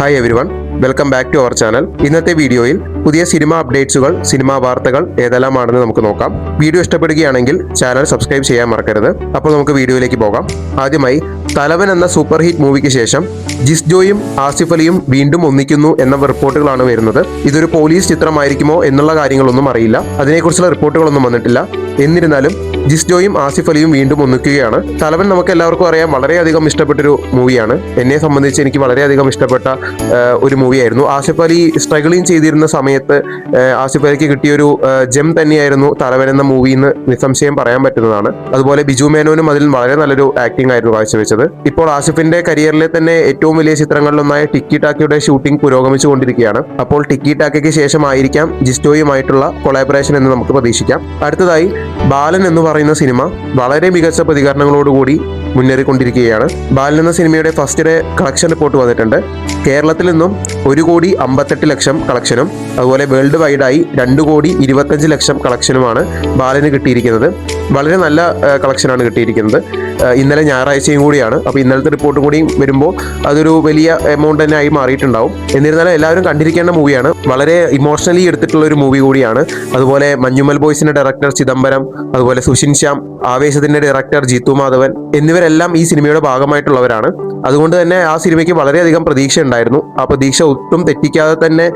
Hi everyone, welcome back to our channel. ഇന്നത്തെ വീഡിയോയിൽ പുതിയ സിനിമ അപ്ഡേറ്റ്സുകൾ, സിനിമാ വാർത്തകൾ ഏതെല്ലാമാണെന്ന് നമുക്ക് നോക്കാം. വീഡിയോ ഇഷ്ടപ്പെടുകയാണെങ്കിൽ ചാനൽ സബ്സ്ക്രൈബ് ചെയ്യാൻ മറക്കരുത്. അപ്പോൾ നമുക്ക് വീഡിയോയിലേക്ക് പോകാം. ആദ്യമായി, തലവൻ എന്ന സൂപ്പർ ഹിറ്റ് മൂവിക്ക് ശേഷം ജിസ് ജോയും ആസിഫ് അലിയും വീണ്ടും ഒന്നിക്കുന്നു എന്ന റിപ്പോർട്ടുകളാണ് വരുന്നത്. ഇതൊരു പോലീസ് ചിത്രമായിരിക്കുമോ എന്നുള്ള കാര്യങ്ങളൊന്നും അറിയില്ല. അതിനെക്കുറിച്ചുള്ള റിപ്പോർട്ടുകളൊന്നും വന്നിട്ടില്ല. എന്നിരുന്നാലും ജിസ് ജോയും ആസിഫ് അലിയും വീണ്ടും ഒന്നിക്കുകയാണ്. തലവൻ നമുക്ക് എല്ലാവർക്കും അറിയാം, വളരെയധികം ഇഷ്ടപ്പെട്ടൊരു മൂവിയാണ്. എന്നെ സംബന്ധിച്ച് എനിക്ക് വളരെയധികം ഇഷ്ടപ്പെട്ട ഒരു മൂവിയായിരുന്നു. ആസിഫ് അലി സ്ട്രഗിളിങ് ചെയ്തിരുന്ന സമയത്ത് ആസിഫ് അലിക്ക് കിട്ടിയൊരു ജെം തന്നെയായിരുന്നു തലവൻ എന്ന മൂവി എന്ന് നിസ്സംശയം പറയാൻ പറ്റുന്നതാണ്. അതുപോലെ ബിജു മേനോനും അതിൽ വളരെ നല്ലൊരു ആക്ടിംഗ് ആയിരുന്നു കാഴ്ചവെച്ചത്. ഇപ്പോൾ ആസിഫിന്റെ കരിയറിലെ തന്നെ ഏറ്റവും വലിയ ചിത്രങ്ങളിലൊന്നായ ടിക്കി ടാക്കിയുടെ ഷൂട്ടിംഗ് പുരോഗമിച്ചുകൊണ്ടിരിക്കുകയാണ്. അപ്പോൾ ടിക്കി ടാക്കയ്ക്ക് ശേഷമായിരിക്കാം ജിസ് ജോയുമായിട്ടുള്ള കൊളാബറേഷൻ എന്ന് നമുക്ക് പ്രതീക്ഷിക്കാം. അടുത്തതായി, ബാലൻ എന്ന് പറയുന്ന സിനിമ വളരെ മികച്ച പ്രതികരണങ്ങളോടുകൂടി മുന്നേറിക്കൊണ്ടിരിക്കുകയാണ്. ബാലൻ എന്ന സിനിമയുടെ ഫസ്റ്റ് ഡേ കളക്ഷൻ റിപ്പോർട്ട് വന്നിട്ടുണ്ട്. കേരളത്തിൽ നിന്നും 1,58,00,000 കളക്ഷനും അതുപോലെ വേൾഡ് വൈഡായി 2,25,00,000 കളക്ഷനുമാണ് ബാലന് കിട്ടിയിരിക്കുന്നത്. വളരെ നല്ല കളക്ഷനാണ് കിട്ടിയിരിക്കുന്നത്. ഇന്നലെ ഞായറാഴ്ചയും കൂടിയാണ്. അപ്പോൾ ഇന്നലത്തെ റിപ്പോർട്ടും കൂടി വരുമ്പോൾ അതൊരു വലിയ എമൗണ്ട് തന്നെ ആയി മാറിയിട്ടുണ്ടാവും. എന്നിരുന്നാലും എല്ലാവരും കണ്ടിരിക്കേണ്ട മൂവിയാണ്. വളരെ ഇമോഷണലി എടുത്തിട്ടുള്ള ഒരു മൂവി കൂടിയാണ്. അതുപോലെ മഞ്ഞുമൽ ബോയ്സിന്റെ ഡയറക്ടർ ചിദംബരം, അതുപോലെ സുഷിൻ ശ്യാം, ആവേശത്തിന്റെ ഡയറക്ടർ ജീത്തു മാധവൻ എന്നിവരെല്ലാം ഈ സിനിമയുടെ ഭാഗമായിട്ടുള്ളവരാണ്. അതുകൊണ്ട് തന്നെ ആ സിനിമയ്ക്ക് വളരെയധികം പ്രതീക്ഷ ഉണ്ടായിരുന്നു. ആ പ്രതീക്ഷ ഒട്ടും തെറ്റിക്കാതെ തന്നെ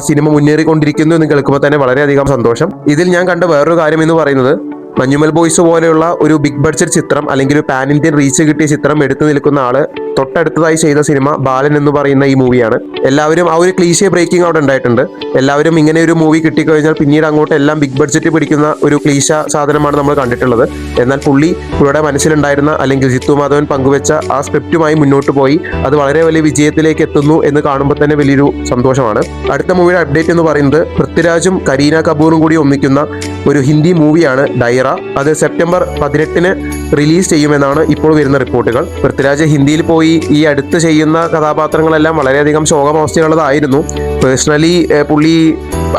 സിനിമ മുന്നേറിക്കൊണ്ടിരിക്കുന്നു എന്ന് കേൾക്കുമ്പോൾ തന്നെ വളരെയധികം സന്തോഷം. ഇതിൽ ഞാൻ കണ്ട വേറൊരു കാര്യം എന്ന് പറയുന്നത്, മഞ്ഞുമൽ ബോയ്സ് പോലെയുള്ള ഒരു ബിഗ് ബഡ്ജറ്റ് ചിത്രം അല്ലെങ്കിൽ ഒരു പാൻ ഇന്ത്യൻ റീച്ച് കിട്ടിയ ചിത്രം എടുത്തു നിൽക്കുന്ന ആള് തൊട്ടടുത്തതായി ചെയ്ത സിനിമ ബാലൻ എന്ന് പറയുന്ന ഈ മൂവിയാണ്. എല്ലാവരും ആ ഒരു ക്ലീശേ ബ്രേക്കിംഗ് അവിടെ ഉണ്ടായിട്ടുണ്ട്. എല്ലാവരും ഇങ്ങനെ ഒരു മൂവി കിട്ടിക്കഴിഞ്ഞാൽ പിന്നീട് അങ്ങോട്ട് എല്ലാം ബിഗ് ബഡ്ജറ്റ് പിടിക്കുന്ന ഒരു ക്ലീശ സാധനമാണ് നമ്മൾ കണ്ടിട്ടുള്ളത്. എന്നാൽ പുള്ളിയുടെ മനസ്സിലുണ്ടായിരുന്ന അല്ലെങ്കിൽ ജിത്തു മാധവൻ പങ്കുവെച്ച ആ സ്ക്രിപ്റ്റുമായി മുന്നോട്ട് പോയി അത് വളരെ വലിയ വിജയത്തിലേക്ക് എത്തുന്നു എന്ന് കാണുമ്പോൾ തന്നെ വലിയൊരു സന്തോഷമാണ്. അടുത്ത മൂവിയുടെ അപ്ഡേറ്റ് എന്ന് പറയുന്നത്, പൃഥ്വിരാജും കരീന കപൂറും കൂടി ഒന്നിക്കുന്ന ഒരു ഹിന്ദി മൂവിയാണ് ഡയറ. അത് സെപ്റ്റംബർ 18 റിലീസ് ചെയ്യുമെന്നാണ് ഇപ്പോൾ വരുന്ന റിപ്പോർട്ടുകൾ. പൃഥ്വിരാജ് ഹിന്ദിയിൽ പോയി ഈ അടുത്ത് ചെയ്യുന്ന കഥാപാത്രങ്ങളെല്ലാം വളരെയധികം ശോകമവസ്ഥയുള്ളതായിരുന്നു. പേഴ്സണലി പുള്ളി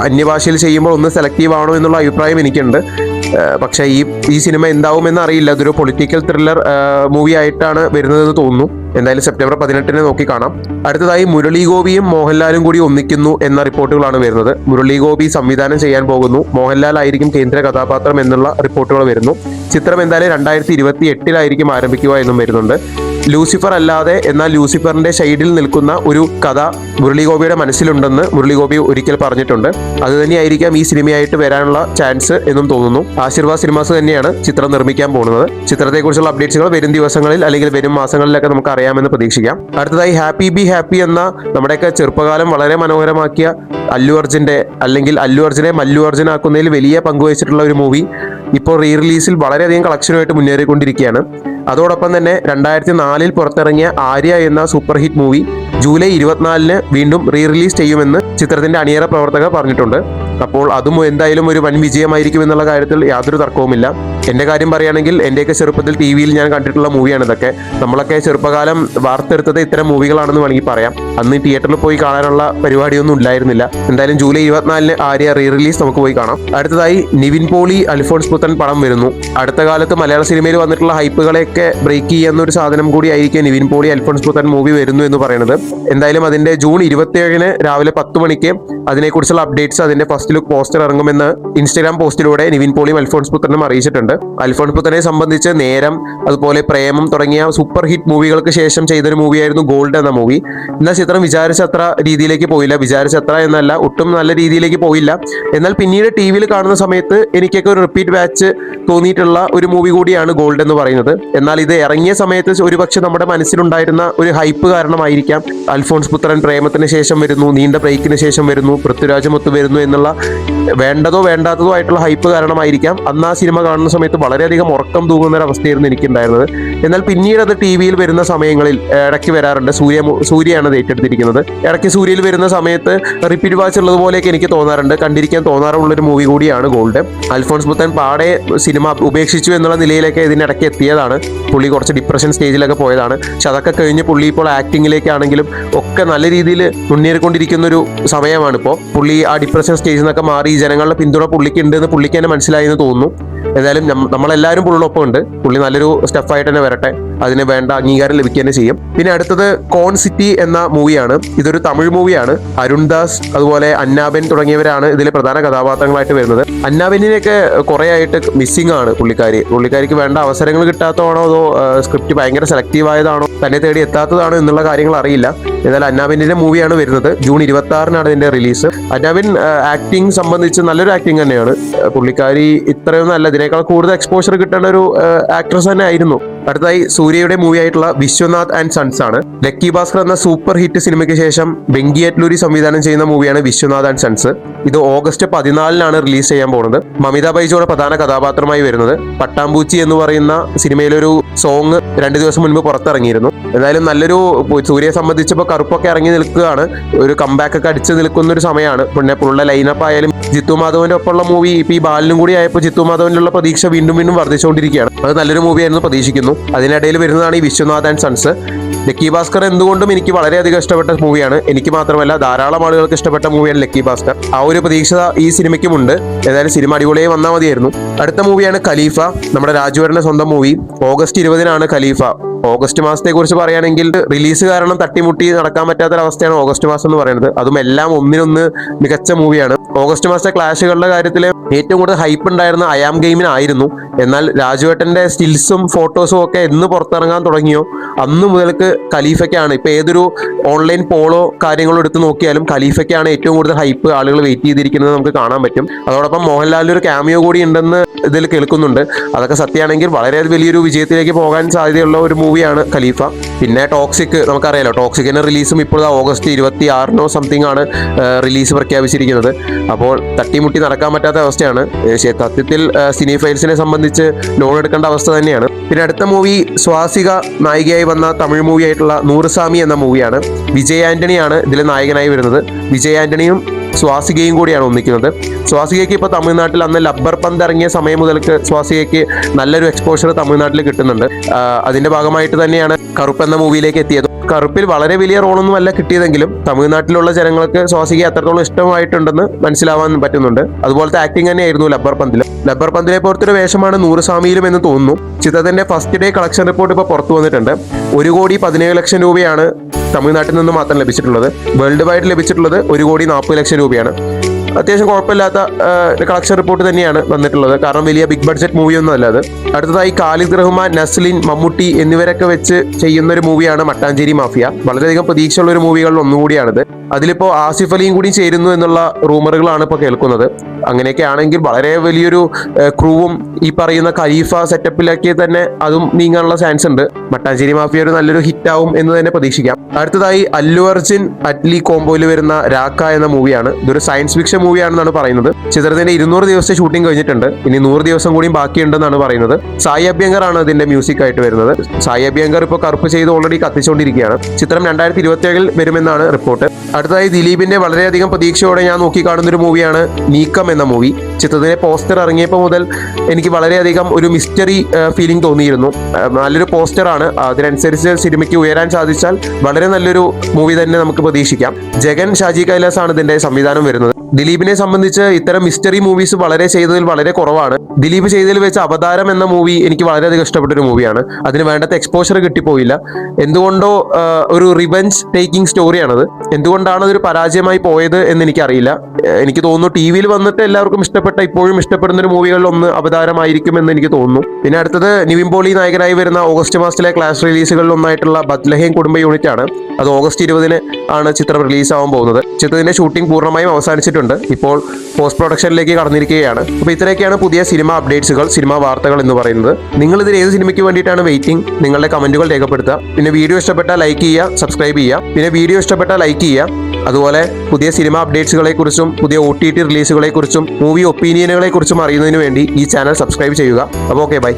അന്യഭാഷയിൽ ചെയ്യുമ്പോൾ ഒന്ന് സെലക്റ്റീവ് ആണോ എന്നുള്ള അഭിപ്രായം എനിക്കുണ്ട്. പക്ഷേ ഈ സിനിമ എന്താവുമെന്ന് അറിയില്ല. അതൊരു പൊളിറ്റിക്കൽ ത്രില്ലർ മൂവി ആയിട്ടാണ് വരുന്നതെന്ന് തോന്നുന്നു. എന്തായാലും സെപ്റ്റംബർ 18 നോക്കി കാണാം. അടുത്തതായി, മുരളി ഗോപിയും മോഹൻലാലും കൂടി ഒന്നിക്കുന്നു എന്ന റിപ്പോർട്ടുകളാണ് വരുന്നത്. മുരളി ഗോപി സംവിധാനം ചെയ്യാൻ പോകുന്നു, മോഹൻലാൽ ആയിരിക്കും കേന്ദ്ര കഥാപാത്രം എന്നുള്ള റിപ്പോർട്ടുകൾ വരുന്നു. ചിത്രം എന്തായാലും 2028 ആരംഭിക്കുക എന്നും വരുന്നുണ്ട്. ലൂസിഫർ അല്ലാതെ എന്നാൽ ലൂസിഫറിന്റെ ഷെയ്ഡിൽ നിൽക്കുന്ന ഒരു കഥ മുരളി ഗോപിയുടെ മനസ്സിലുണ്ടെന്ന് മുരളി ഗോപി ഒരിക്കൽ പറഞ്ഞിട്ടുണ്ട്. അത് തന്നെയായിരിക്കാം ഈ സിനിമയായിട്ട് വരാനുള്ള ചാൻസ് എന്നും തോന്നുന്നു. ആശീർവാദ് സിനിമാസ് തന്നെയാണ് ചിത്രം നിർമ്മിക്കാൻ പോകുന്നത്. ചിത്രത്തെക്കുറിച്ചുള്ള അപ്ഡേറ്റ്സുകൾ വരും ദിവസങ്ങളിൽ അല്ലെങ്കിൽ വരും മാസങ്ങളിലൊക്കെ നമുക്ക് അറിയാമെന്ന് പ്രതീക്ഷിക്കാം. അടുത്തതായി, ഹാപ്പി ബി ഹാപ്പി എന്ന നമ്മുടെയൊക്കെ ചെറുപ്പകാലം വളരെ മനോഹരമാക്കിയ അല്ലു അർജുനെ മല്ലു അർജുനാക്കുന്നതിൽ വലിയ പങ്കുവഹിച്ചിട്ടുള്ള ഒരു മൂവി ഇപ്പോൾ റീ റിലീസിൽ വളരെയധികം കളക്ഷനുമായിട്ട് മുന്നേറിക്കൊണ്ടിരിക്കുകയാണ്. അതോടൊപ്പം തന്നെ 2004 പുറത്തിറങ്ങിയ ആര്യ എന്ന സൂപ്പർ ഹിറ്റ് മൂവി ജൂലൈ 24 വീണ്ടും റീ റിലീസ് ചെയ്യുമെന്ന് ചിത്രത്തിന്റെ അണിയറ പ്രവർത്തകർ പറഞ്ഞിട്ടുണ്ട്. അപ്പോൾ അതും എന്തായാലും ഒരു വൻ വിജയമായിരിക്കും എന്നുള്ള കാര്യത്തിൽ യാതൊരു തർക്കവുമില്ല. എൻ്റെ കാര്യം പറയുകയാണെങ്കിൽ എൻ്റെയൊക്കെ ചെറുപ്പത്തിൽ TV-യിൽ ഞാൻ കണ്ടിട്ടുള്ള മൂവിയാണ് ഇതൊക്കെ. നമ്മളൊക്കെ ചെറുപ്പകാലം വാർത്തെടുത്തത് ഇത്തരം മൂവികളാണെന്ന് വേണമെങ്കിൽ പറയാം. അന്ന് തിയേറ്ററിൽ പോയി കാണാനുള്ള പരിപാടിയൊന്നും ഉണ്ടായിരുന്നില്ല. എന്തായാലും ജൂലൈ 24 ആര്യ റീ റിലീസ് നമുക്ക് പോയി കാണാം. അടുത്തതായി, നിവിൻ പോളി അൽഫോൺസ് പുത്തൻ പടം വരുന്നു. അടുത്ത കാലത്ത് മലയാള സിനിമയിൽ വന്നിട്ടുള്ള ഹൈപ്പുകളെയൊക്കെ ബ്രേക്ക് ചെയ്യുന്ന ഒരു സാധനം കൂടി ആയിരിക്കും നിവിൻ പോളി അൽഫോൺസ് പുത്തൻ മൂവി വരുന്നു എന്ന് പറയുന്നത്. എന്തായാലും അതിന്റെ ജൂൺ 27 രാവിലെ 10 മണിക്ക് അതിനെക്കുറിച്ചുള്ള അപ്ഡേറ്റ്സ്, അതിന്റെ ഫസ്റ്റ് ലുക്ക് പോസ്റ്റർ ഇറങ്ങുമെന്ന് ഇൻസ്റ്റാഗ്രാം പോസ്റ്റിലൂടെ നിവിൻ പോളിയും അൽഫോൺസ് പുത്തനും അറിയിച്ചിട്ടുണ്ട്. അൽഫോൺസ് പുത്തനെ സംബന്ധിച്ച് നേരം, അതുപോലെ പ്രേമം തുടങ്ങിയ സൂപ്പർ ഹിറ്റ് മൂവികൾക്ക് ശേഷം ചെയ്തൊരു മൂവിയായിരുന്നു ഗോൾഡ് എന്ന മൂവി. എന്നാൽ ചിത്രം വിചാരിച്ചത്ര രീതിയിലേക്ക് പോയില്ല. വിചാരിച്ചത്ര എന്നല്ല, ഒട്ടും നല്ല രീതിയിലേക്ക് പോയില്ല. എന്നാൽ പിന്നീട് TV-യിൽ കാണുന്ന സമയത്ത് എനിക്കൊക്കെ ഒരു റിപ്പീറ്റ് വാച്ച് തോന്നിയിട്ടുള്ള ഒരു മൂവി കൂടിയാണ് ഗോൾഡ് എന്ന് പറയുന്നത്. എന്നാൽ ഇത് ഇറങ്ങിയ സമയത്ത് ഒരുപക്ഷെ നമ്മുടെ മനസ്സിലുണ്ടായിരുന്ന ഒരു ഹൈപ്പ് കാരണമായിരിക്കാം അൽഫോൺസ് പുത്രൻ പ്രേമത്തിന് ശേഷം വരുന്നു, നീണ്ട ബ്രേക്കിന് ശേഷം വരുന്നു, പൃഥ്വിരാജുമൊത്ത് വരുന്നു എന്നുള്ള വേണ്ടതോ വേണ്ടാത്തതോ ആയിട്ടുള്ള ഹൈപ്പ് കാരണമായിരിക്കാം അന്ന് ആ സിനിമ കാണുന്ന സമയത്ത് വളരെയധികം ഉറക്കം തൂങ്ങുന്ന ഒരു അവസ്ഥയായിരുന്നു എനിക്കുണ്ടായിരുന്നത്. എന്നാൽ പിന്നീട് അത് TV-യിൽ വരുന്ന സമയങ്ങളിൽ ഇടയ്ക്ക് വരാറുണ്ട്. സൂര്യയാണ് അത് ഏറ്റെടുത്തിരിക്കുന്നത്. ഇടയ്ക്ക് സൂര്യയിൽ വരുന്ന സമയത്ത് റിപ്പീറ്റ് വാച്ച് ഉള്ളതുപോലെയൊക്കെ എനിക്ക് തോന്നാറുണ്ട്. കണ്ടിരിക്കാൻ തോന്നാറുള്ളൊരു മൂവി കൂടിയാണ് ഗോൾഡ്. അൽഫോൺസ് പുത്തൻ പാടെ സിനിമ ഉപേക്ഷിച്ചു എന്നുള്ള നിലയിലേക്ക് ഇതിനിടയ്ക്ക് എത്തിയതാണ്. പുള്ളി കുറച്ച് ഡിപ്രഷൻ സ്റ്റേജിലൊക്കെ പോയതാണ്. പക്ഷെ അതൊക്കെ കഴിഞ്ഞ് പുള്ളി ഇപ്പോൾ ആക്ടിങ്ങിലേക്കാണെങ്കിലും ഒക്കെ നല്ല രീതിയിൽ മുന്നേറിക്കൊണ്ടിരിക്കുന്ന ഒരു സമയമാണ് ഇപ്പോൾ. പുള്ളി ആ ഡിപ്രഷൻ സ്റ്റേജിൽ നിന്നൊക്കെ മാറി ജനങ്ങളുടെ പിന്തുണ പുള്ളിക്ക് ഉണ്ടെന്ന് പുള്ളിക്ക് തന്നെ മനസ്സിലായി എന്ന് തോന്നുന്നു. ഏതായാലും നമ്മളെല്ലാവരും പുള്ളിനൊപ്പം ഉണ്ട്. പുള്ളി നല്ലൊരു സ്റ്റഫായിട്ട് തന്നെ വരട്ടെ, അതിന് വേണ്ട അംഗീകാരം ലഭിക്കുക തന്നെ ചെയ്യും. പിന്നെ അടുത്തത് കോൺ സിറ്റി എന്ന മൂവിയാണ്. ഇതൊരു തമിഴ് മൂവിയാണ്. അരുൺദാസ് അതുപോലെ അന്നാബെൻ തുടങ്ങിയവരാണ് ഇതിലെ പ്രധാന കഥാപാത്രങ്ങളായിട്ട് വരുന്നത്. അന്നാബെന്നിനെയൊക്കെ കുറെ ആയിട്ട് മിസ്സിംഗ് ആണ് പുള്ളിക്കാരിക്ക് വേണ്ട അവസരങ്ങൾ കിട്ടാത്തതാണോ അതോ സ്ക്രിപ്റ്റ് ഭയങ്കര സെലക്റ്റീവ് ആയതാണോ തന്നെ തേടി എത്താത്തതാണോ എന്നുള്ള കാര്യങ്ങൾ അറിയില്ല. ഏതായാലും അന്നാബെന്നിന്റെ മൂവിയാണ് വരുന്നത്. ജൂൺ 26-നാണ് ഇതിന്റെ റിലീസ്. അന്നാബെൻ ആക്ടിങ് സംബന്ധിച്ച് നല്ലൊരു ആക്ടിങ് തന്നെയാണ്. പുള്ളിക്കാരി ഇത്രയൊന്നും അല്ല, ഇതിനേക്കാൾ കൂടുതൽ എക്സ്പോഷർ കിട്ടേണ്ട ഒരു ആക്ട്രസ് തന്നെ ആയിരുന്നു. അടുത്തതായി സൂര്യയുടെ മൂവി ആയിട്ടുള്ള വിശ്വനാഥ് ആൻഡ് സൺസ് ആണ്. ലക്കി ഭാസ്കർ എന്ന സൂപ്പർ ഹിറ്റ് സിനിമയ്ക്ക് ശേഷം വെങ്കി അറ്റ്ലൂരി സംവിധാനം ചെയ്യുന്ന മൂവിയാണ് വിശ്വനാഥ് ആൻഡ് സൺസ്. ഇത് ഓഗസ്റ്റ് 14-നാണ് റിലീസ് ചെയ്യാൻ പോകുന്നത്. മമിത ബൈജോണ് പ്രധാന കഥാപാത്രമായി വരുന്നത്. പട്ടാമ്പൂച്ചി എന്ന് പറയുന്ന സിനിമയിലൊരു സോങ് 2 ദിവസം മുൻപ് പുറത്തിറങ്ങിയിരുന്നു. എന്തായാലും നല്ലൊരു, സൂര്യയെ സംബന്ധിച്ചപ്പോൾ കറുപ്പൊക്കെ ഇറങ്ങി നിൽക്കുകയാണ്, ഒരു കംബാക്ക് ഒക്കെ അടിച്ചു നിൽക്കുന്ന ഒരു സമയമാണ്. പിന്നെ പുള്ള ലൈനപ്പ് ആയാലും ജിത്തു മാധവന്റെ ഒപ്പമുള്ള മൂവി ഇപ്പൊ ഈ ബാലിനും കൂടി ആയപ്പോൾ ജിത്തു മാധവനുള്ള പ്രതീക്ഷ വീണ്ടും വർദ്ധിച്ചുകൊണ്ടിരിക്കുകയാണ്. അത് നല്ലൊരു മൂവിയായിരുന്നു, പ്രതീക്ഷിക്കുന്നു. അതിനിടയിൽ വരുന്നതാണ് ഈ Vishwanath and sons. Lucky Bhaskar എന്തുകൊണ്ടും എനിക്ക് വളരെയധികം ഇഷ്ടപ്പെട്ട മൂവിയാണ്. എനിക്ക് മാത്രമല്ല ധാരാളം ആളുകൾക്ക് ഇഷ്ടപ്പെട്ട മൂവിയാണ് ലക്കി ഭാസ്കർ. ആ ഒരു പ്രതീക്ഷ ഈ സിനിമയ്ക്കുമുണ്ട്. ഏതായാലും സിനിമ അടിപൊളിയായി വന്നാൽ മതിയായിരുന്നു. അടുത്ത മൂവിയാണ് ഖലീഫ, നമ്മുടെ രാജുവരന്റെ സ്വന്തം മൂവി. ഓഗസ്റ്റ് 20-നാണ് ഖലീഫ. ഓഗസ്റ്റ് മാസത്തെ കുറിച്ച് പറയുകയാണെങ്കിൽ റിലീസ് കാരണം തട്ടിമുട്ടി നടക്കാൻ പറ്റാത്തൊരവസ്ഥയാണ് ഓഗസ്റ്റ് മാസം എന്ന് പറയുന്നത്. അതും എല്ലാം ഒന്നിനൊന്ന് മികച്ച മൂവിയാണ്. ഓഗസ്റ്റ് മാസത്തെ ക്ലാഷുകളുടെ കാര്യത്തിൽ ഏറ്റവും കൂടുതൽ ഹൈപ്പ് ഉണ്ടായിരുന്ന അയാം ഗെയിമിനായിരുന്നു. എന്നാൽ രാജുവേട്ടന്റെ സ്റ്റിൽസും ഫോട്ടോസും ഒക്കെ എന്ന് പുറത്തിറങ്ങാൻ തുടങ്ങിയോ അന്ന് മുതൽക്ക് ഖലീഫയ്ക്കാണ്. ഇപ്പൊ ഏതൊരു ഓൺലൈൻ പോളോ കാര്യങ്ങളും എടുത്ത് നോക്കിയാലും ഖലീഫയ്ക്കാണ് ഏറ്റവും കൂടുതൽ ഹൈപ്പ്, ആളുകൾ വെയിറ്റ് ചെയ്തിരിക്കുന്നത് നമുക്ക് കാണാൻ പറ്റും. അതോടൊപ്പം മോഹൻലാലിന്റെ ഒരു ക്യാമിയോ കൂടി ഉണ്ടെന്ന് ഇതിൽ കേൾക്കുന്നുണ്ട്. അതൊക്കെ സത്യമാണെങ്കിൽ വളരെ വലിയൊരു വിജയത്തിലേക്ക് പോകാൻ സാധ്യതയുള്ള ഒരു മൂവിയാണ് ഖലീഫ. പിന്നെ ടോക്സിക്, നമുക്കറിയാലോ ടോക്സിക്കിന്റെ റിലീസും ഇപ്പോൾ ഓഗസ്റ്റ് 26-നോ സംതിങ് ആണ് റിലീസ് പ്രഖ്യാപിച്ചിരിക്കുന്നത്. അപ്പോൾ തട്ടിമുട്ടി നടക്കാൻ പറ്റാത്ത അവസ്ഥയാണ്. സത്യത്തിൽ സിനി ഫൈൽസിനെ സംബന്ധിച്ച് ലോൺ എടുക്കേണ്ട അവസ്ഥ തന്നെയാണ്. പിന്നെ അടുത്ത മൂവി സ്വാസിക നായികയായി വന്ന തമിഴ് മൂവി ആയിട്ടുള്ള നൂറുസാമി എന്ന മൂവിയാണ്. വിജയ് ആന്റണിയാണ് ഇതിൽ നായകനായി വരുന്നത്. വിജയ് ആന്റണിയും സ്വാസികയും കൂടിയാണ് ഒന്നിക്കുന്നത്. സ്വാസികയ്ക്ക് ഇപ്പോൾ തമിഴ്നാട്ടിൽ അന്ന് ലബ്ബർ പന്ത് ഇറങ്ങിയ സമയം മുതൽക്ക് സ്വാസികയ്ക്ക് നല്ലൊരു എക്സ്പോഷർ തമിഴ്നാട്ടിൽ കിട്ടുന്നുണ്ട്. അതിന്റെ ഭാഗമായിട്ട് തന്നെയാണ് കറുപ്പ് എന്ന മൂവിയിലേക്ക് എത്തിയത്. കറുപ്പിൽ വളരെ വലിയ റോളൊന്നും അല്ല കിട്ടിയതെങ്കിലും തമിഴ്നാട്ടിലുള്ള ജനങ്ങൾക്ക് സ്വാസിക അത്രത്തോളം ഇഷ്ടമായിട്ടുണ്ടെന്ന് മനസ്സിലാവാൻ പറ്റുന്നുണ്ട്. അതുപോലത്തെ ആക്ടിങ് തന്നെയായിരുന്നു ലബ്ബർ പന്തിലെ പോലത്തെ വേഷമാണ് നൂറുസാമിയിലും എന്ന് തോന്നുന്നു. ചിത്രത്തിന്റെ ഫസ്റ്റ് ഡേ കളക്ഷൻ റിപ്പോർട്ട് ഇപ്പോൾ പുറത്തു വന്നിട്ടുണ്ട്. 1,17,00,000 രൂപയാണ് തമിഴ്നാട്ടിൽ നിന്ന് മാത്രം ലഭിച്ചിട്ടുള്ളത്. വേൾഡ് വൈഡ് ലഭിച്ചിട്ടുള്ളത് 1,40,00,000 രൂപയാണ്. അത്യാവശ്യം കുഴപ്പമില്ലാത്ത കളക്ഷൻ റിപ്പോർട്ട് തന്നെയാണ് വന്നിട്ടുള്ളത്. കാരണം വലിയ ബിഗ് ബഡ്ജറ്റ് മൂവിയൊന്നും അല്ല അത്. അടുത്തതായി ഖാലിദ് റഹ്മാൻ, നസ്ലിൻ, മമ്മൂട്ടി എന്നിവരൊക്കെ വെച്ച് ചെയ്യുന്ന ഒരു മൂവിയാണ് മട്ടാഞ്ചേരി മാഫിയ. വളരെയധികം പ്രതീക്ഷയുള്ള ഒരു മൂവികളിൽ ഒന്നുകൂടിയാണിത്. അതിലിപ്പോൾ ആസിഫ് അലിയും കൂടി ചേരുന്നു എന്നുള്ള റൂമറുകളാണ് ഇപ്പോൾ കേൾക്കുന്നത്. അങ്ങനെയൊക്കെ ആണെങ്കിൽ വളരെ വലിയൊരു ക്രൂവും ഈ പറയുന്ന ഖലീഫ സെറ്റപ്പിലൊക്കെ തന്നെ അതും നീങ്ങാനുള്ള ചാൻസ് ഉണ്ട്. മട്ടാഞ്ചേരി മാഫിയ ഒരു നല്ലൊരു ഹിറ്റാവും എന്ന് തന്നെ പ്രതീക്ഷിക്കാം. അടുത്തതായി അല്ലു അർജുൻ അറ്റ്ലി കോംബോയിൽ വരുന്ന രാക്ക എന്ന മൂവിയാണ്. ഇതൊരു സയൻസ് ഫിക്ഷൻ മൂവിയാണെന്നാണ് പറയുന്നത്. ചിത്രത്തിന്റെ 200 ദിവസത്തെ ഷൂട്ടിംഗ് കഴിഞ്ഞിട്ടുണ്ട്. ഇനി 100 ദിവസം കൂടിയും ബാക്കിയുണ്ടെന്നാണ് പറയുന്നത്. സായി അഭ്യങ്കർ ആണ് ഇതിന്റെ മ്യൂസിക് ആയിട്ട് വരുന്നത്. സായി അഭ്യങ്കർ ഇപ്പോൾ കറുപ്പ് ചെയ്ത് ഓൾറെഡി കത്തിച്ചുകൊണ്ടിരിക്കുകയാണ്. ചിത്രം 2027-ൽ വരുമെന്നാണ് റിപ്പോർട്ട്. അടുത്തതായി ദിലീപിന്റെ വളരെയധികം പ്രതീക്ഷയോടെ ഞാൻ നോക്കിക്കാണുന്ന ഒരു മൂവിയാണ് നീക്കം എന്ന മൂവി. ചിത്രത്തിന്റെ പോസ്റ്റർ ഇറങ്ങിയപ്പോൾ മുതൽ എനിക്ക് വളരെയധികം ഒരു മിസ്റ്ററി ഫീലിംഗ് തോന്നിയിരുന്നു. നല്ലൊരു പോസ്റ്ററാണ്. അതിനനുസരിച്ച് സിനിമയ്ക്ക് ഉയരാൻ സാധിച്ചാൽ വളരെ നല്ലൊരു മൂവി തന്നെ നമുക്ക് പ്രതീക്ഷിക്കാം. ജഗൻ ഷാജി കൈലാസ് ആണ് ഇതിന്റെ സംവിധാനം വരുന്നത്. ദിലീപിനെ സംബന്ധിച്ച് ഇത്തരം മിസ്റ്ററി മൂവീസ് ചെയ്തതിൽ വളരെ കുറവാണ്. ദിലീപ് ചെയ്തതിൽ വെച്ച് അവതാരം എന്ന മൂവി എനിക്ക് വളരെയധികം ഇഷ്ടപ്പെട്ട ഒരു മൂവിയാണ്. അതിന് വേണ്ടത്തെ എക്സ്പോഷർ കിട്ടിപ്പോയില്ല. എന്തുകൊണ്ടോ ഒരു റിവെഞ്ച് ടേക്കിംഗ് സ്റ്റോറിയാണത്. എന്തുകൊണ്ടാണ് അതൊരു പരാജയമായി പോയത് എന്ന് എനിക്കറിയില്ല. എനിക്ക് തോന്നുന്നു ടി വിയിൽ വന്നിട്ട് എല്ലാവർക്കും ഇഷ്ടപ്പെട്ട, ഇപ്പോഴും ഇഷ്ടപ്പെടുന്ന ഒരു മൂവികളിൽ ഒന്ന് അവതാരമായിരിക്കും എന്ന് എനിക്ക് തോന്നുന്നു. പിന്നെ അടുത്തത് നിവിൻ പോളി നായകനായി വരുന്ന ഓഗസ്റ്റ് മാസത്തിലെ ക്ലാസ് റിലീസുകളിൽ ഒന്നായിട്ടുള്ള ബത്ലഹേം കുടുംബ യൂണിറ്റ് ആണ്. അത് ഓഗസ്റ്റ് 20-ന് ആണ് ചിത്രം റിലീസ് ആവാൻ പോകുന്നത്. ചിത്രത്തിന്റെ ഷൂട്ടിംഗ് പൂർണ്ണമായും അവസാനിച്ചിട്ടുണ്ട്. ഇപ്പോൾ പോസ്റ്റ് പ്രൊഡക്ഷനിലേക്ക് കടന്നിരിക്കുകയാണ്. അപ്പോൾ ഇത്രയൊക്കെയാണ് പുതിയ സിനിമ അപ്ഡേറ്റ്സുകൾ, സിനിമാ വാർത്തകൾ എന്ന് പറയുന്നത്. നിങ്ങൾ ഇതിൽ ഏത് സിനിമയ്ക്ക് വേണ്ടിയിട്ടാണ് വെയിറ്റിംഗ്? നിങ്ങളുടെ കമന്റുകൾ രേഖപ്പെടുത്തുക. പിന്നെ വീഡിയോ ഇഷ്ടപ്പെട്ടാൽ ലൈക്ക് ചെയ്യുക, സബ്സ്ക്രൈബ് ചെയ്യുക. അതുപോലെ പുതിയ സിനിമ അപ്ഡേറ്റ്സുകളെ കുറിച്ചും പുതിയ OTT റിലീസുകളെ കുറിച്ചും മൂവി ഒപ്പീനിയനുകളെ കുറിച്ചും അറിയുന്നതിന് വേണ്ടി ഈ ചാനൽ സബ്സ്ക്രൈബ് ചെയ്യുക. അപ്പോൾ ഓക്കെ, ബൈ.